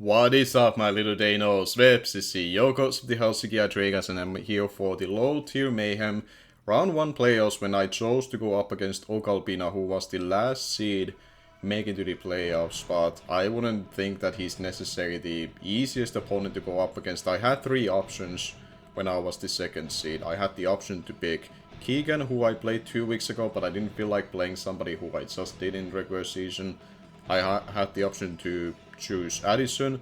What is up, my little Danos? Webs is CEO Coach of the Helsinki Dragons, and I'm here for the low tier mayhem round 1 playoffs when I chose to go up against Okalpina, who was the last seed making to the playoffs, but I wouldn't think that he's necessarily the easiest opponent to go up against. I had 3 options when I was the 2nd seed. I had the option to pick Keegan, who I played 2 weeks ago, but I didn't feel like playing somebody who I just did in regular season. I had the option to choose Addison,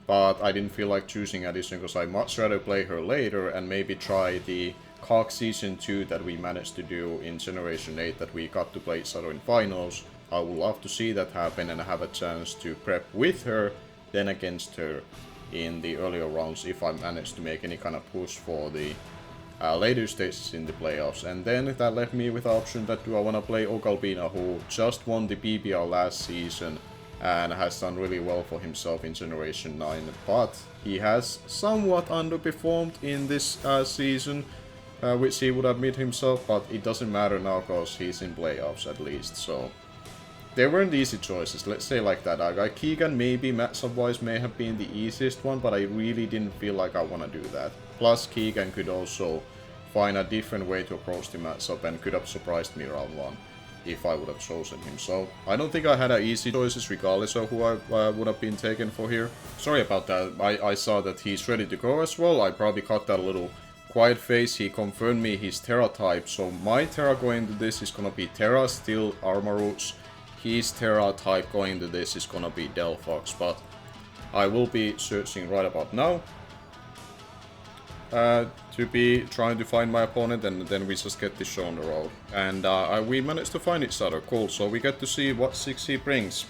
but I didn't feel like choosing Addison because I'd much rather play her later and maybe try the COG Season 2 that we managed to do in Generation 8 that we got to play each other in finals. I would love to see that happen and have a chance to prep with her, then against her in the earlier rounds if I manage to make any kind of push for the later stages in the playoffs. And then that left me with the option that do I want to play Okalpina, who just won the BBL last season and has done really well for himself in Generation 9, but he has somewhat underperformed in this season, which he would admit himself, but it doesn't matter now because he's in playoffs at least, so they weren't easy choices, let's say like that. I got Keegan, maybe matchup wise may have been the easiest one, but I really didn't feel like I want to do that. Plus Keegan could also find a different way to approach the matchup and could have surprised me round 1 if I would have chosen him. So I don't think I had easy choices regardless of who I would have been taken for here. Sorry about that, I saw that he's ready to go as well. I probably cut that little quiet face. He confirmed me his Terra type, so my Terra going into this is gonna be Terra, Steel, Armor Roots. His Terra type going into this is gonna be Delphox, but I will be searching right about now to be trying to find my opponent, and then we just get this show on the road. And we managed to find each other, cool, so we get to see what 6 he brings.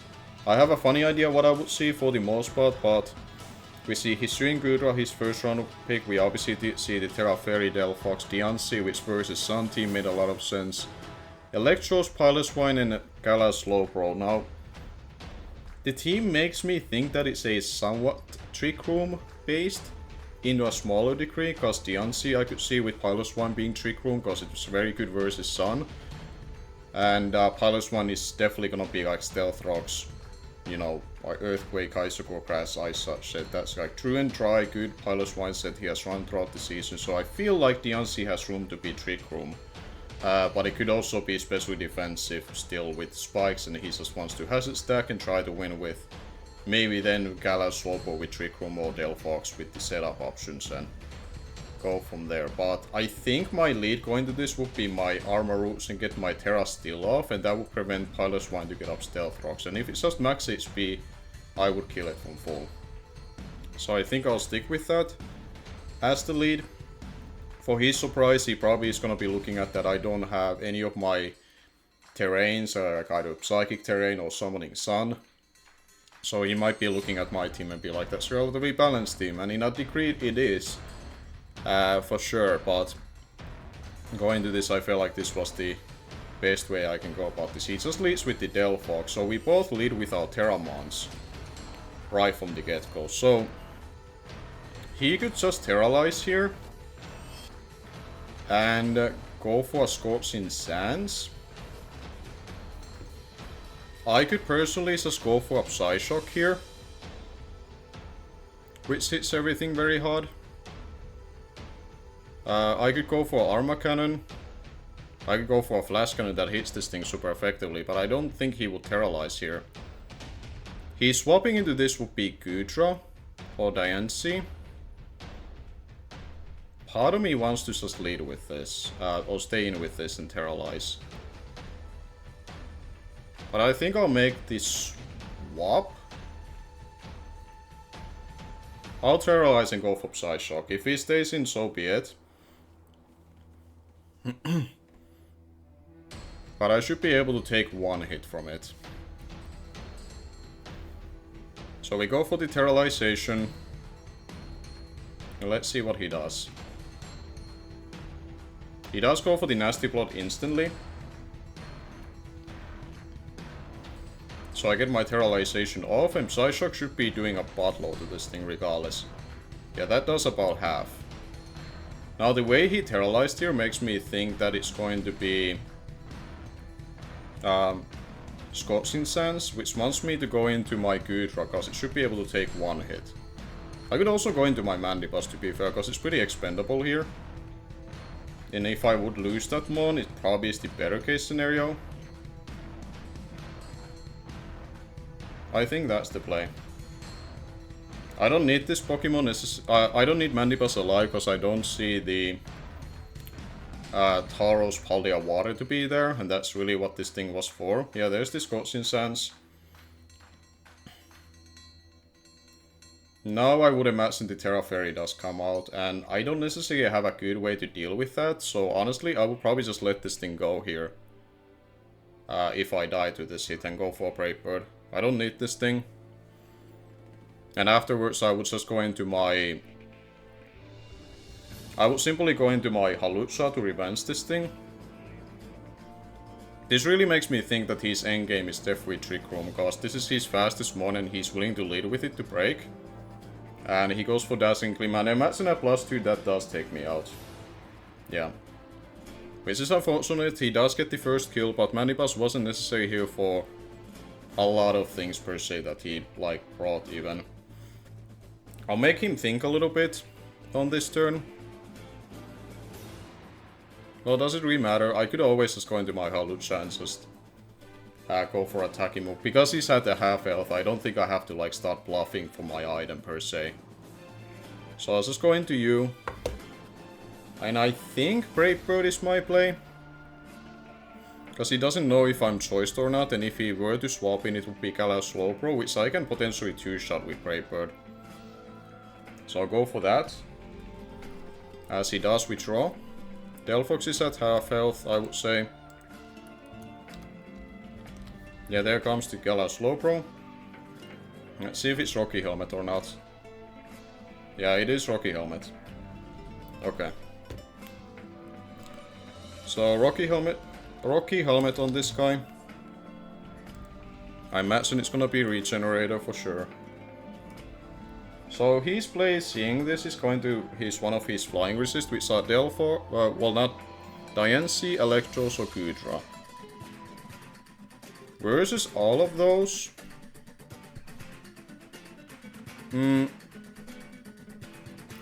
I have a funny idea what I would see for the most part, but we see Hisuian Gudra, his first round pick. We obviously see the Terra Fairy, Delphox, Diancie, which versus Sun team made a lot of sense. Electros, Piloswine, and Gala Slowbro. Now, the team makes me think that it's a somewhat Trick Room based into a smaller degree, because Diancie I could see with Piloswine being Trick Room because it was very good versus Sun. And Piloswine is definitely gonna be like Stealth Rocks, you know, like Earthquake, Isocore, Crash, Ice such set. That's like true and dry, good Piloswine set he has run throughout the season, so I feel like Diancie has room to be Trick Room. But it could also be especially defensive still with spikes, and he just wants to hazard stack and try to win with maybe then Gala Slowbro with Trick Room or Delphox with the setup options and go from there. But I think my lead going to this would be my Armor Roots and get my Terra Steel off, and that would prevent Piloswine to get up Stealth Rocks. And if it's just max HP, I would kill it from full. So I think I'll stick with that as the lead. For his surprise, he probably is going to be looking at that I don't have any of my terrains, like either Psychic Terrain or Summoning Sun. So he might be looking at my team and be like, that's a relatively balanced team, and in a degree it is, for sure, but going to this I feel like this was the best way I can go about this. He just leads with the Delphox, so we both lead with our Terramons right from the get-go. So he could just Terralize here and go for a Scorching Sands. I could personally just go for a Psyshock here, which hits everything very hard. I could go for Armor Cannon. I could go for a Flash Cannon that hits this thing super effectively, but I don't think he will Terralize here. He's swapping into this would be Gudra or Diancie. Part of me wants to just lead with this, or stay in with this and Terralize. But I think I'll make this swap. I'll Terralize and go for Psyshock. If he stays in, so be it. But I should be able to take 1 hit from it. So we go for the Terralization. And let's see what he does. He does go for the Nasty Plot instantly. So I get my Terralization off, and Psyshock should be doing a buttload to this thing regardless. Yeah, that does about half. Now the way he Terralized here makes me think that it's going to be Scorching Sands, which wants me to go into my Goodra, because it should be able to take one hit. I could also go into my Mandibuzz, to be fair, because it's pretty expendable here. And if I would lose that Mon, it probably is the better case scenario. I think that's the play. I don't need this Pokemon, I don't need Mandibuzz alive, because I don't see the Tauros Paldea Water to be there, and that's really what this thing was for. Yeah, there's this Scorching Sands. Now I would imagine the Terra Fairy does come out, and I don't necessarily have a good way to deal with that, so honestly I would probably just let this thing go here. If I die to this hit and go for Brave Bird. I don't need this thing. And afterwards I would just go into my... I would simply go into my Hawlucha to revenge this thing. This really makes me think that his endgame is definitely Trick Room, because this is his fastest Mon and he's willing to lead with it to break. And he goes for Dazzling Gleam, and imagine at +2 that does take me out. Yeah. Which is unfortunate, he does get the first kill, but Mandibuzz wasn't necessary here for a lot of things per se that he, like, brought even. I'll make him think a little bit on this turn. Well, does it really matter? I could always just go into my Hawlucha and just go for attacking move. Because he's at the half health, I don't think I have to like start bluffing for my item per se. So I'll just go into you. And I think Brave Bird is my play. Because he doesn't know if I'm choiced or not, and if he were to swap in, it would be Galar Slowbro, which I can potentially two-shot with Brave Bird. So I'll go for that. As he does withdraw. Delphox is at half health, I would say. Yeah, there comes the Galar Slowbro. Let's see if it's Rocky Helmet or not. Yeah, it is Rocky Helmet. Okay. So Rocky Helmet on this guy. I imagine it's gonna be Regenerator for sure. So his play, seeing this, is going to use one of his Flying Resist, which are well not Diancie, Electros or Goodra. Versus all of those.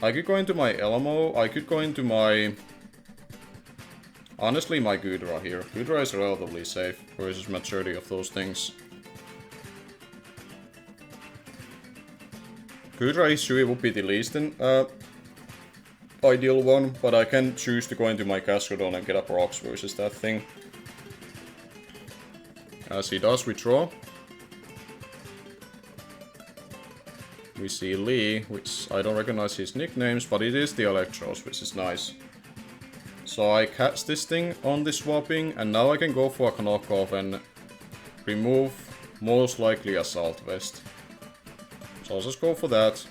I could go into my Elmo, I could go into my... Honestly, my Goodra here. Goodra is relatively safe versus majority of those things. Goodra issue would be the least ideal one, but I can choose to go into my Gastrodon and get up rocks versus that thing. As he does withdraw. We see Lee, which I don't recognize his nicknames, but it is the Electros, which is nice. So I catch this thing on the swapping, and now I can go for a knockoff and remove most likely Assault Vest. So I'll just go for that.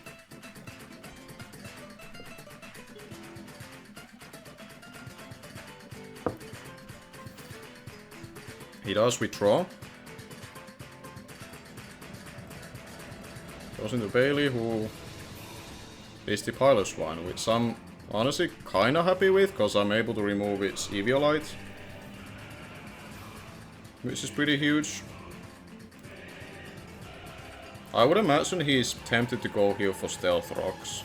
He does withdraw. Goes into Bailey, who is the Piloswine, which I'm honestly kinda happy with, because I'm able to remove its Eviolite. Which is pretty huge. I would imagine he's tempted to go here for Stealth Rocks.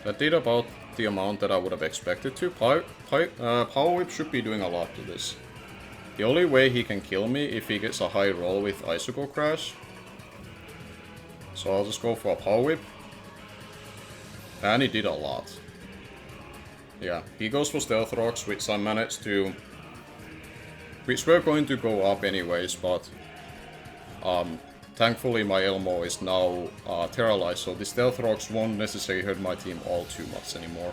That did about the amount that I would have expected to. Power Whip should be doing a lot to this. The only way he can kill me if he gets a high roll with Icicle Crash. So I'll just go for a Power Whip. And he did a lot. Yeah, he goes for Stealth Rocks, which I managed to... Which were going to go up anyways, but... Thankfully my Elmo is now Terralized, so the Stealth Rocks won't necessarily hurt my team all too much anymore.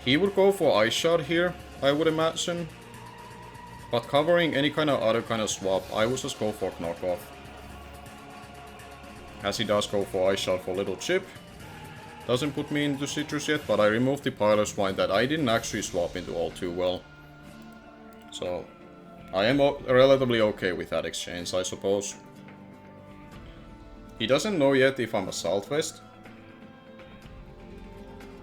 He would go for Ice Shot here, I would imagine. But covering any kind of other kind of swap, I would just go for Knockoff. As he does go for Ice Shot for Little Chip. Doesn't put me into Citrus yet, but I removed the Piloswine that I didn't actually swap into all too well. So, I am relatively okay with that exchange, I suppose. He doesn't know yet if I'm Assault Vest.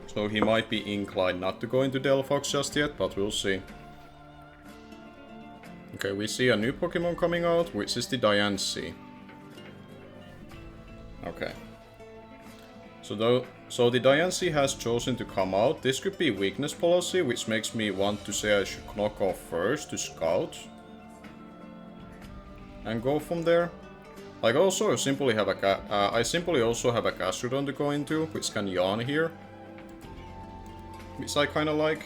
So he might be inclined not to go into Delphox just yet, but we'll see. Okay, we see a new Pokemon coming out, which is the Diancie. Okay. So the Diancie has chosen to come out. This could be weakness policy, which makes me want to say I should knock off first to scout. And go from there. Like also simply have I simply also have a Gastrodon to go into, which can yawn here. Which I kinda like.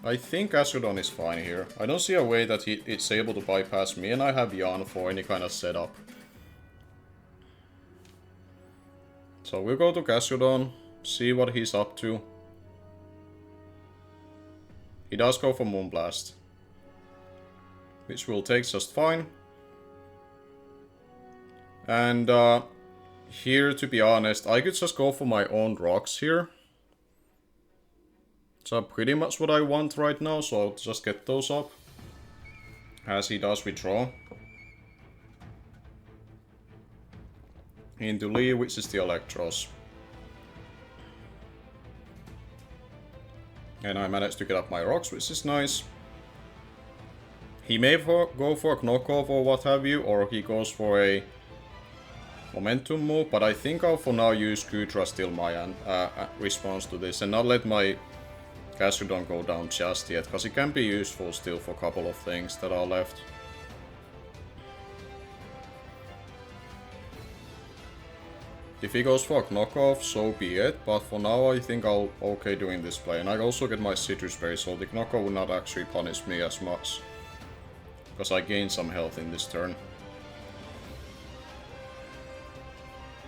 I think Gastrodon is fine here. I don't see a way that it's able to bypass me, and I have Yawn for any kind of setup. So we'll go to Gastrodon, see what he's up to. He does go for Moonblast, which will take just fine. And here, to be honest, I could just go for my own rocks here. So pretty much what I want right now, so I'll just get those up. As he does withdraw. Into Lee, which is the Electros. And I managed to get up my rocks, which is nice. He may go for a knockoff or what have you, or he goes for a momentum move, but I think I'll for now use Goodra still my response to this and not let my Gastrodon go down just yet, because it can be useful still for a couple of things that are left. If he goes for a knockoff, so be it, but for now I think I'll okay doing this play. And I also get my Citrus Berry, so the knockoff will not actually punish me as much. Because I gain some health in this turn.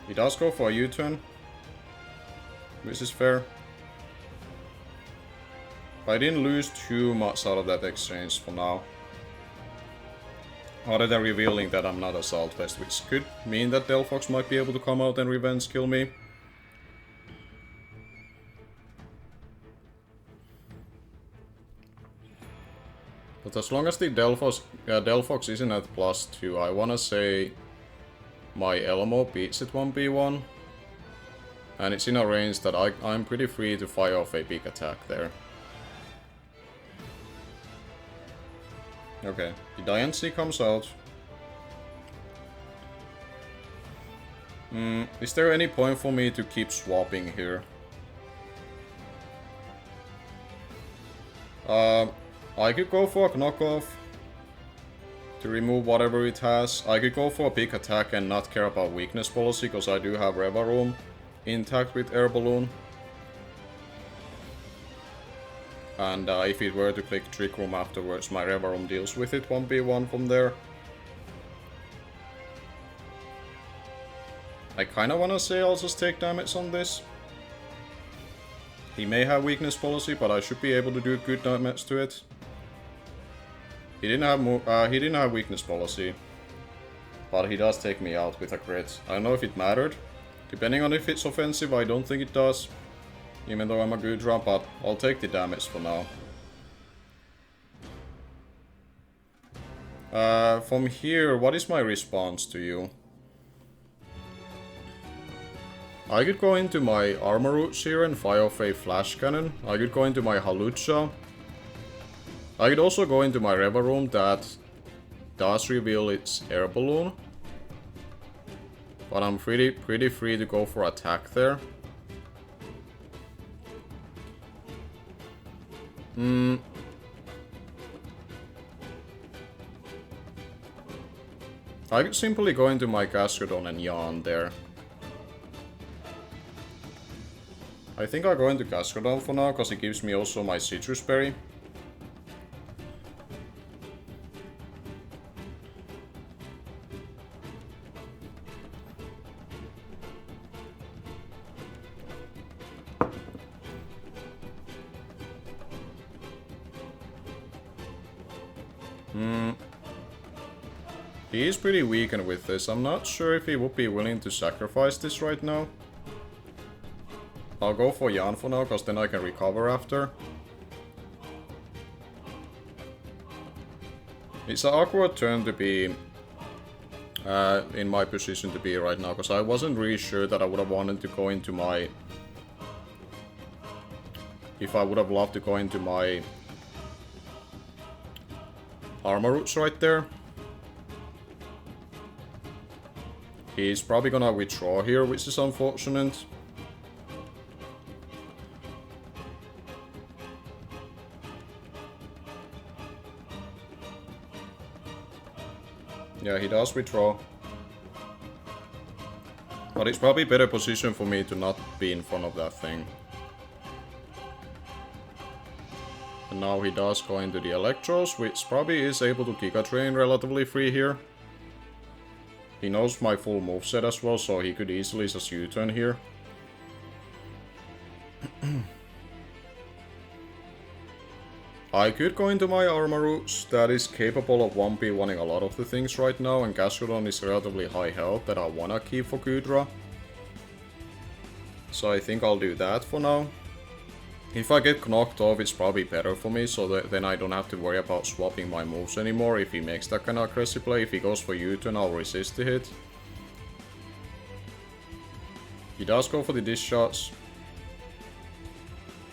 He does go for a U-turn, which is fair. I didn't lose too much out of that exchange for now. Other than revealing that I'm not a Saltfest, which could mean that Delphox might be able to come out and revenge kill me. But as long as the Delphox isn't at +2, I wanna say my Elmo beats it 1v1. And it's in a range that I'm pretty free to fire off a big attack there. Okay, the Diancie comes out. Is there any point for me to keep swapping here? I could go for a knockoff to remove whatever it has. I could go for a big attack and not care about weakness policy, because I do have Revaroom intact with Air Balloon. And if it were to click Trick Room afterwards, my Revaroom deals with it 1v1 from there. I kinda wanna say I'll just take damage on this. He may have weakness policy, but I should be able to do good damage to it. He didn't have weakness policy, but he does take me out with a crit. I don't know if it mattered. Depending on if it's offensive, I don't think it does. Even though I'm a good drop, but I'll take the damage for now. From here, what is my response to you? I could go into my Armoroots here and fire off a Flash Cannon. I could go into my Hawlucha. I could also go into my Revaroom that does reveal its Air Balloon. But I'm pretty free to go for attack there. I could simply go into my Gastrodon and yawn there. I think I'll go into Gastrodon for now, because it gives me also my Citrus Berry. He is pretty weakened with this. I'm not sure if he would be willing to sacrifice this right now. I'll go for Yawn for now, because then I can recover after. It's an awkward turn to be in my position to be right now, because I wasn't really sure that I would have wanted to go into my if I would have loved to go into my armor roots right there. He's probably gonna withdraw here, which is unfortunate. Yeah, he does withdraw. But it's probably better position for me to not be in front of that thing. And now he does go into the Electros, which probably is able to Giga Drain relatively free here. He knows my full moveset as well, so he could easily just U-turn here. I could go into my armor roots that is capable of 1v1ing a lot of the things right now, and Gastrodon is relatively high health that I wanna keep for Goodra. So I think I'll do that for now. If I get knocked off, it's probably better for me, so that then I don't have to worry about swapping my moves anymore if he makes that kind of aggressive play. If he goes for U-turn, I'll resist the hit. He does go for the discharge.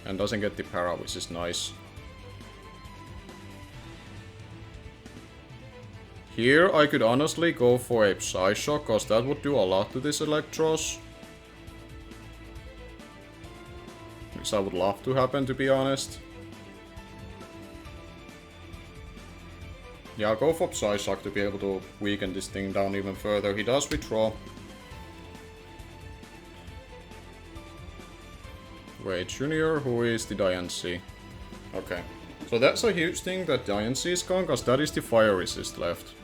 And doesn't get the para, which is nice. Here I could honestly go for a Psyshock, cause that would do a lot to this Electros. Which I would love to happen, to be honest. Yeah, I'll go for Psyshock to be able to weaken this thing down even further. He does withdraw. Wait, Junior, who is the Diancie? Okay. So that's a huge thing that Diancie is gone, cause that is the fire resist left.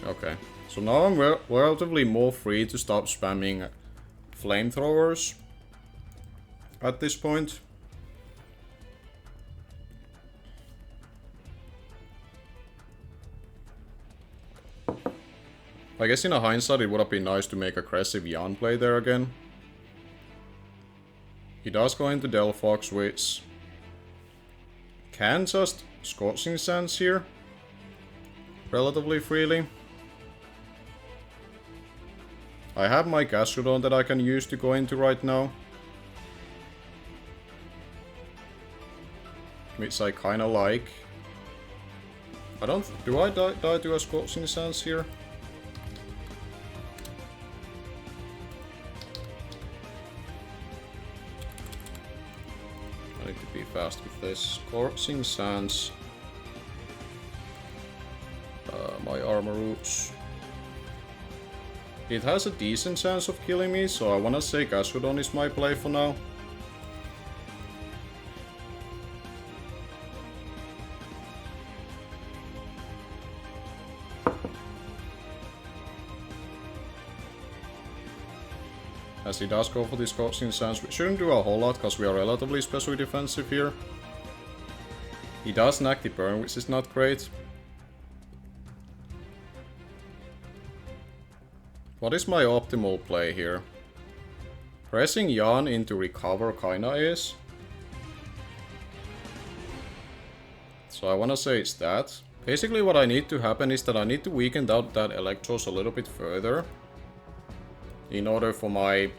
Okay. So now I'm relatively more free to stop spamming flamethrowers at this point. I guess in a hindsight it would have been nice to make aggressive Yan play there again. He does go into Delphox, which can just Scorching Sands here relatively freely. I have my Gastrodon that I can use to go into right now. Which I kinda like. I don't... Do I die to a Scorching Sands here? I need to be fast with this. Scorching Sands. My armor roots. It has a decent chance of killing me, so I wanna say Gastrodon is my play for now. As he does go for the Scorching Sands, which shouldn't do a whole lot because we are relatively especially defensive here. He does snack the burn, which is not great. What is my optimal play here? Pressing Yan into recover kinda is. So I wanna say it's that. Basically what I need to happen is that I need to weaken out that Electros a little bit further. In order for my...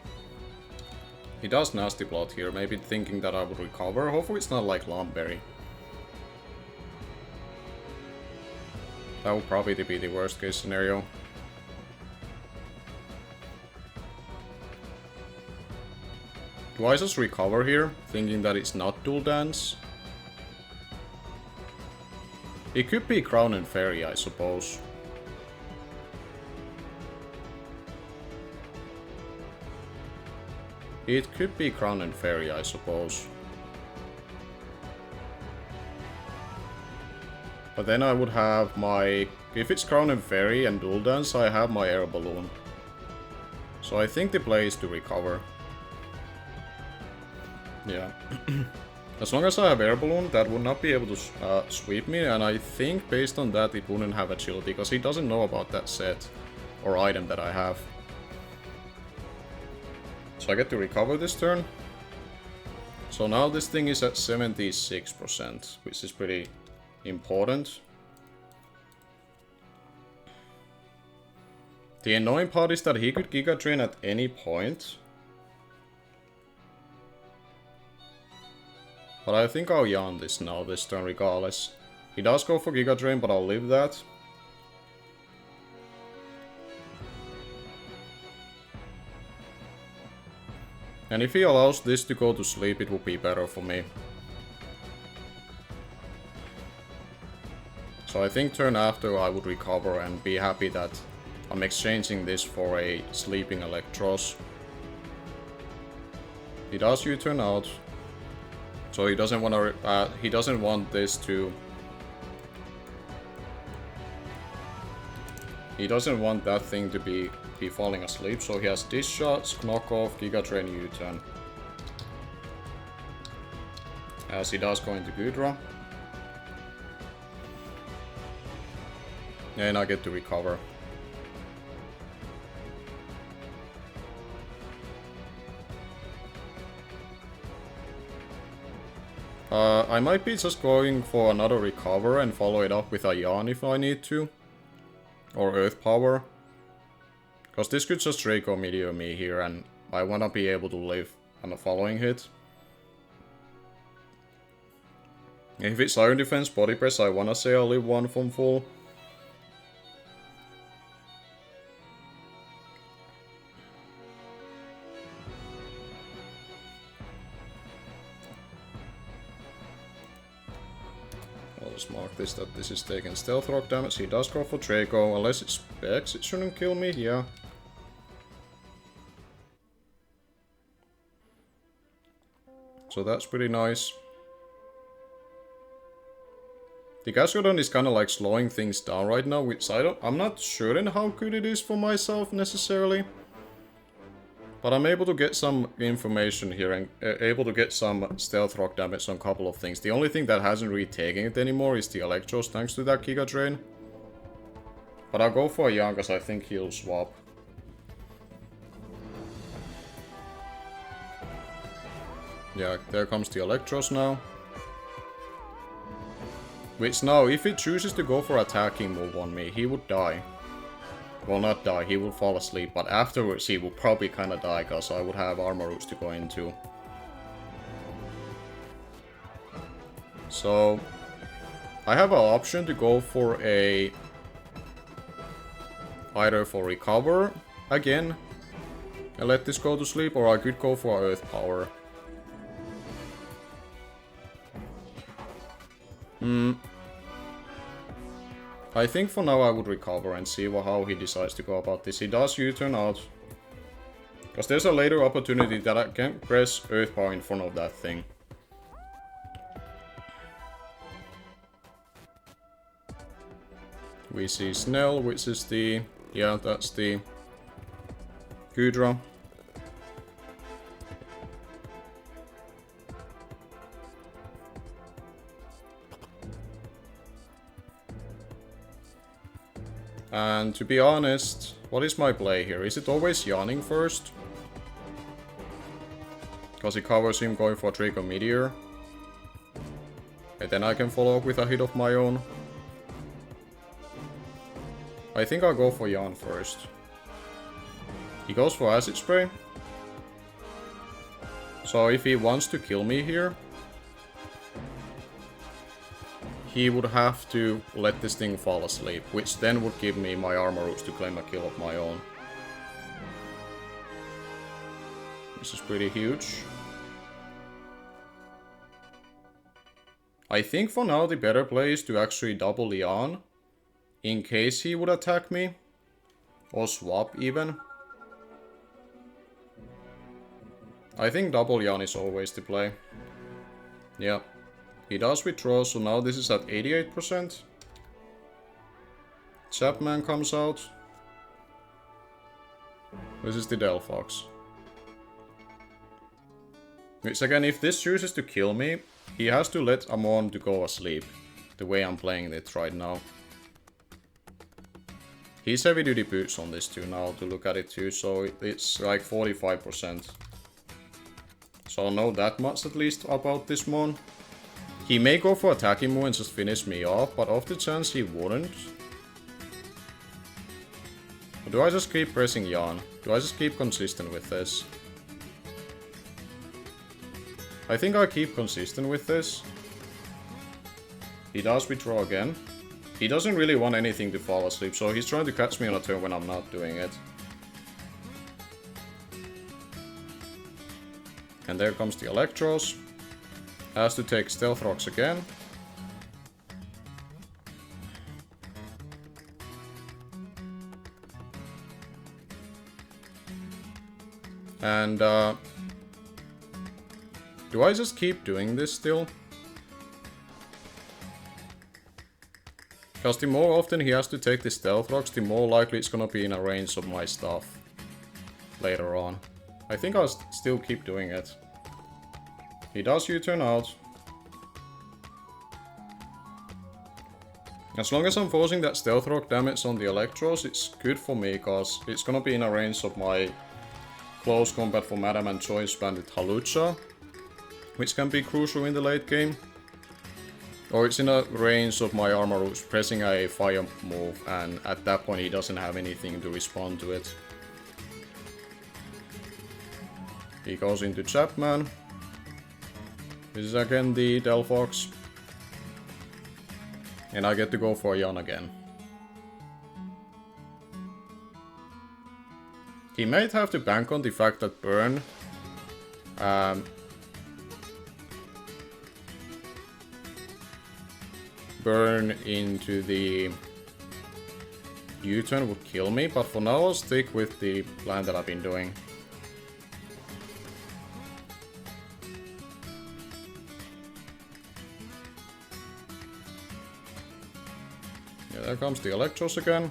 He does Nasty Plot here, maybe thinking that I would recover. Hopefully it's not like Lumberry. That would probably be the worst case scenario. Do I just recover here, thinking that it's not Dual Dance? It could be Crown and Fairy, I suppose. It could be Crown and Fairy, I suppose. But then I would have my... If it's Crown and Fairy and Dual Dance, I have my Air Balloon. So I think the play is to recover. Yeah. As long as I have Air Balloon, that would not be able to sweep me, and I think based on that it wouldn't have Agility, because he doesn't know about that set or item that I have. So I get to recover this turn. So now this thing is at 76%, which is pretty important. The annoying part is that he could Giga Drain at any point. But I think I'll yawn this now, this turn regardless. He does go for Giga Drain, but I'll leave that. And if he allows this to go to sleep, it will be better for me. So I think turn after I would recover and be happy that I'm exchanging this for a sleeping Electros. He does U-turn out. So he doesn't want this to... He doesn't want that thing to be falling asleep, so he has Discharge, Knock Off, Giga Drain, U-turn. As he does go into Gudra. And I get to recover. I might be just going for another recover and follow it up with a yawn if I need to. Or Earth Power. Because this could just Draco Meteor me here and I wanna be able to live on the following hit. If it's Iron Defense Body Press, I wanna say I'll live one from full. I'll just mark this that this is taking Stealth Rock damage. He does go for Draco, unless it's Specs, it shouldn't kill me, yeah. So that's pretty nice. The Gascodon is kinda like slowing things down right now, which I'm not sure in how good it is for myself necessarily. But I'm able to get some information here and able to get some Stealth Rock damage on a couple of things. The only thing that hasn't really taken it anymore is the Electros thanks to that Giga Drain. But I'll go for a Yawn because I think he'll swap. Yeah, there comes the Electros now. Which now, if he chooses to go for attacking move on me, he would die. Well, not die, he will fall asleep, but afterwards he will probably kinda die, cause I would have armor roots to go into. So, I have an option to go for a... either for recover, again, and let this go to sleep, or I could go for Earth Power. I think for now I would recover and see how he decides to go about this. He does U-turn out. Because there's a later opportunity that I can press Earth Power in front of that thing. We see Snell, which is the... yeah, that's the... Gudra. And to be honest, what is my play here? Is it always Yawning first? Because it covers him going for Draco Meteor. And then I can follow up with a hit of my own. I think I'll go for Yawn first. He goes for Acid Spray. So if he wants to kill me here, he would have to let this thing fall asleep, which then would give me my armor roots to claim a kill of my own. This is pretty huge. I think for now the better play is to actually double Yawn, in case he would attack me, or swap even. I think double Yawn is always the play. Yeah. He does withdraw, so now this is at 88%. Chapman comes out. This is the Delphox. Which again, if this chooses to kill me, he has to let Amon to go asleep. The way I'm playing it right now. He's heavy duty boots on this too now to look at it too, so it's like 45%. So I'll know that much at least about this Mon. He may go for attacking move and just finish me off, but off the chance he wouldn't. Or do I just keep pressing Yawn? Do I just keep consistent with this? I think I keep consistent with this. He does withdraw again. He doesn't really want anything to fall asleep, so he's trying to catch me on a turn when I'm not doing it. And there comes the Electros. Has to take Stealth Rocks again. And do I just keep doing this still? Because the more often he has to take the Stealth Rocks, the more likely it's gonna be in a range of my stuff later on. I think I'll still keep doing it. He does U-turn out. As long as I'm forcing that Stealth Rock damage on the Electros, it's good for me, because it's gonna be in a range of my close combat for Madame and Choice Bandit Hawlucha, which can be crucial in the late game. Or it's in a range of my Armarouge pressing a fire move, and at that point he doesn't have anything to respond to it. He goes into Chapman. This is again the Delphox. And I get to go for Jan again. He might have to bank on the fact that Burn Burn into the U-turn would kill me, but for now I'll stick with the plan that I've been doing. Yeah, there comes the Electros again.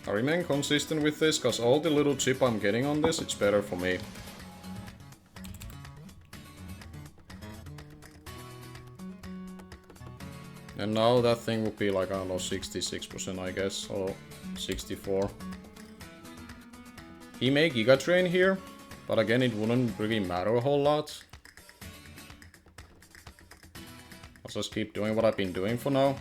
I remain consistent with this, cause all the little chip I'm getting on this, it's better for me. And now that thing would be like, I don't know, 66% I guess, or 64. He may Giga Drain here, but again it wouldn't really matter a whole lot. I'll just keep doing what I've been doing for now.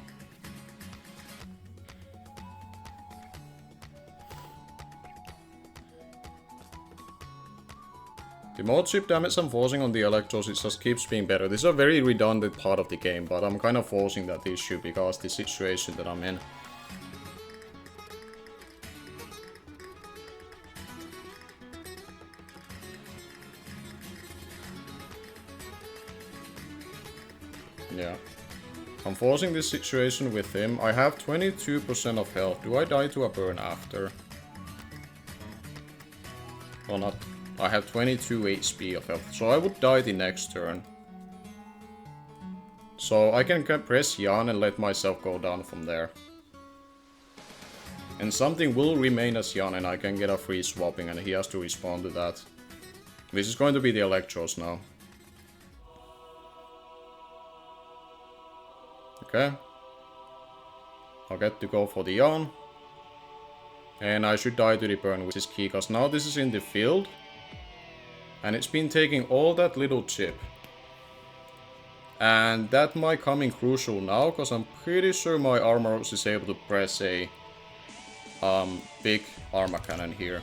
The more chip damage I'm forcing on the Electros, it just keeps being better. This is a very redundant part of the game, but I'm kind of forcing that issue because the situation that I'm in. Yeah. I'm forcing this situation with him. I have 22% of health. Do I die to a burn after? Or not? I have 22 HP of health, so I would die the next turn. So I can press Jan and let myself go down from there. And something will remain as Jan and I can get a free swapping and he has to respond to that. This is going to be the Electros now. Okay. I'll get to go for the Jan. And I should die to the burn, which is key, because now this is in the field. And it's been taking all that little chip. And that might come in crucial now, because I'm pretty sure my Armarouge is able to press a big Armor Cannon here.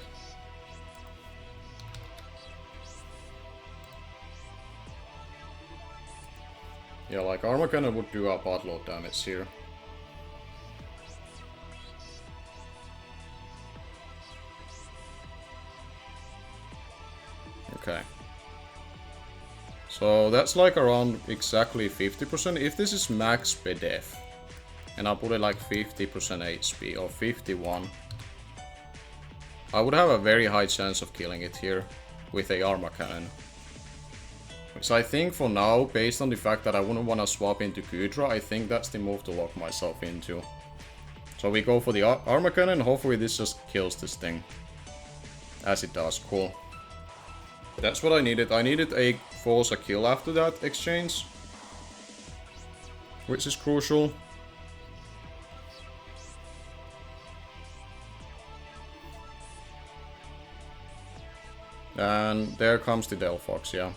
Yeah, like Armor Cannon would do a buttload damage here. Okay. So that's like around exactly 50%. If this is max Bedef, and I put it like 50% HP or 51, I would have a very high chance of killing it here with a Armor Cannon. Which I think for now, based on the fact that I wouldn't want to swap into Goodra, I think that's the move to lock myself into. So we go for the Armor Cannon, hopefully this just kills this thing. As it does, cool. That's what I needed. I needed a force a kill after that exchange, which is crucial. And there comes the Delphox, yeah.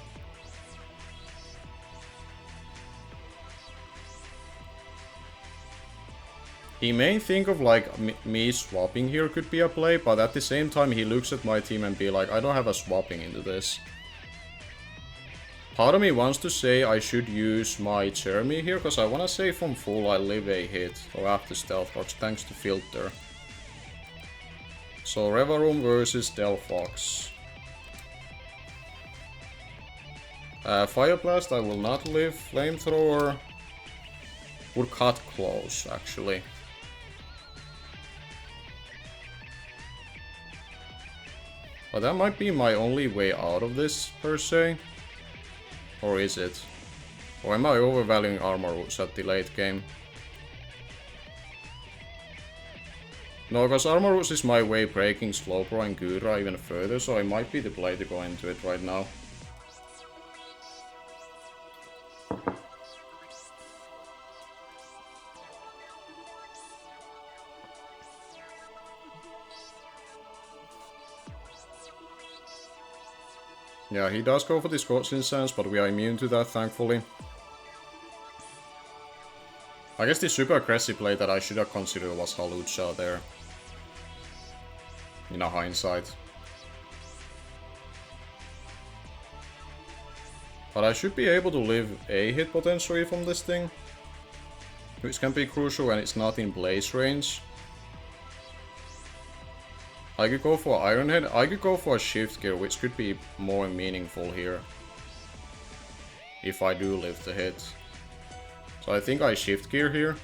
He may think of like me swapping here could be a play, but at the same time he looks at my team and be like, I don't have a swapping into this. Part of me wants to say I should use my Jeremy here, because I want to say from full I live a hit, or after Stealth Fox, thanks to Filter. So Revaroom versus Stealth Fox. Fire Blast I will not live, Flamethrower would cut close actually. But that might be my only way out of this, per se. Or is it? Or am I overvaluing Armor Roots at the late game? No, because Armor Roots is my way breaking Slowbro and Gura even further, so it might be the play to go into it right now. Yeah, he does go for the Scorching Sands, but we are immune to that, thankfully. I guess the super aggressive play that I should have considered was Hawlucha there. In a hindsight. But I should be able to live a hit potentially from this thing. Which can be crucial when it's not in Blaze range. I could go for Iron Head, I could go for a Shift Gear, which could be more meaningful here. If I do live the hit. So I think I Shift Gear here.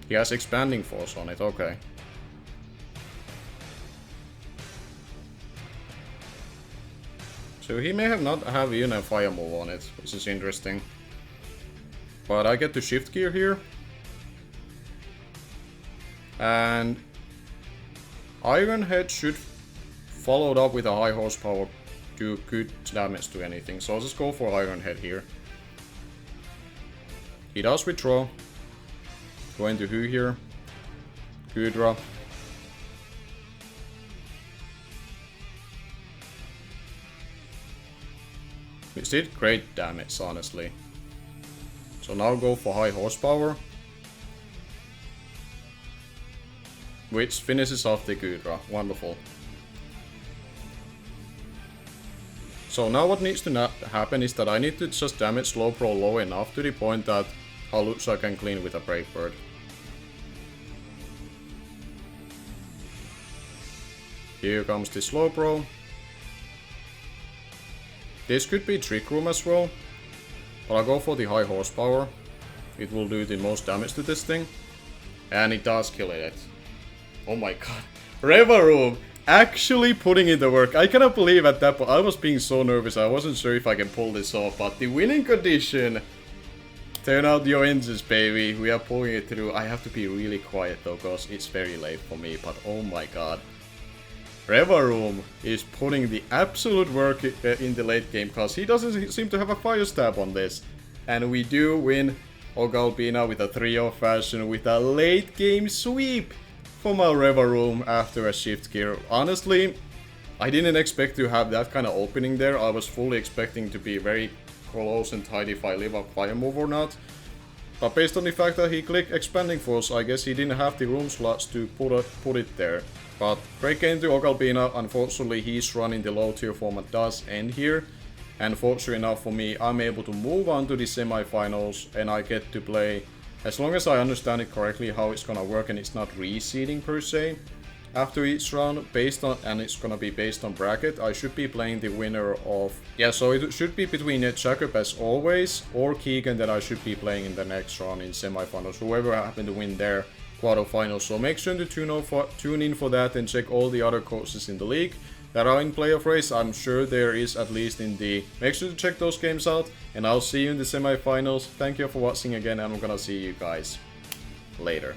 He has Expanding Force on it, okay. So he may have not have even a Fire move on it, which is interesting. But I get to Shift Gear here. And Iron Head should, followed up with a high horsepower, do good damage to anything. So I'll just go for Iron Head here. He does withdraw. Go into Who here. Gudra. Which did great damage, honestly. So now go for high horsepower. Which finishes off the Gudra. Wonderful. So now what needs to happen is that I need to just damage Slowbro low enough to the point that Hawlucha can clean with a Brave Bird. Here comes the Slowbro. This could be Trick Room as well. But I'll go for the high horsepower. It will do the most damage to this thing. And it does kill it. Oh my god. Revaroom actually putting in the work. I cannot believe at that point. I was being so nervous. I wasn't sure if I can pull this off. But the winning condition. Turn out your engines, baby. We are pulling it through. I have to be really quiet though, because it's very late for me. But oh my god. Revaroom is putting the absolute work in the late game, because he doesn't seem to have a fire stab on this. And we do win Ogalbina with a 3-0 fashion with a late game sweep from our Revaroom after a Shift Gear. Honestly, I didn't expect to have that kind of opening there. I was fully expecting to be very close and tight if I live up Fire move or not. But based on the fact that he clicked Expanding Force, I guess he didn't have the room slots to put it there. But great game to Ogalbina. Unfortunately, his run in the low tier format does end here. And fortunately enough for me, I'm able to move on to the semi-finals, and I get to play, as long as I understand it correctly, how it's gonna work and it's not reseeding per se. After each round, and it's gonna be based on bracket, I should be playing the winner of... Yeah, so it should be between Jacob as always, or Keegan that I should be playing in the next round in semi-finals. Whoever happened to win their quarterfinals. So make sure to tune in for that and check all the other coaches in the league that are in playoff race. I'm sure there is at least in the... Make sure to check those games out, and I'll see you in the semi-finals. Thank you for watching again, and I'm gonna see you guys later.